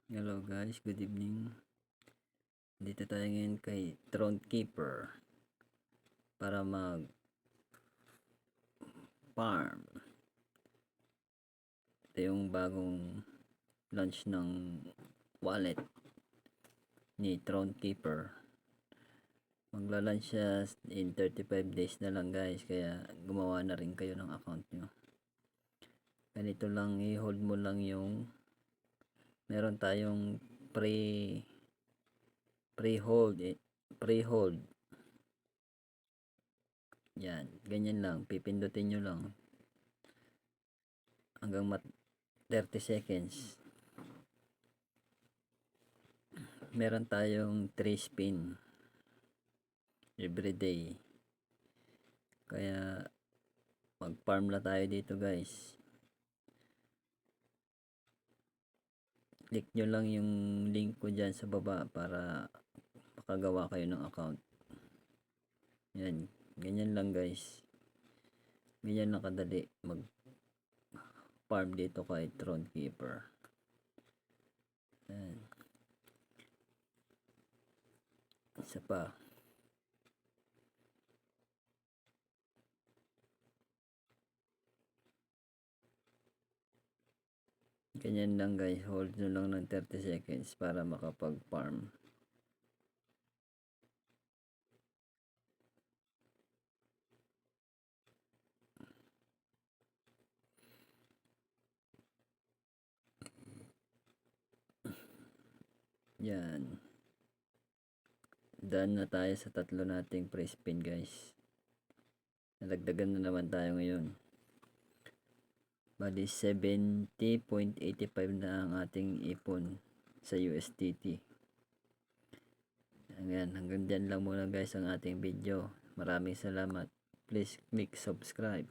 Hello guys, good evening. Dito tayo ngayon kay Throne Keeper para mag farm. Ito yung bagong launch ng wallet ni Throne Keeper. Magla-launch siya in 35 days na lang guys, kaya gumawa na rin kayo ng account nyo. Ganito lang, i-hold mo lang yung meron tayong pre-hold yan, ganyan lang, pipindutin nyo lang hanggang 30 seconds. Meron tayong 3 spin everyday, kaya mag farm na tayo dito guys. Click nyo lang yung link ko dyan sa baba para makagawa kayo ng account. Yan, ganyan lang guys, ganyan lang kadali mag farm dito kay Throne Keeper. Yan. Isa pa, ganyan lang guys, hold nyo lang ng 30 seconds para makapag farm. Yan, done na tayo sa tatlo nating pre-spin guys. Nalagdagan na naman tayo ngayon. Bali 70.85 na ang ating ipon sa USDT. Ayan, hanggang dyan lang muna guys ang ating video. Maraming salamat. Please click subscribe.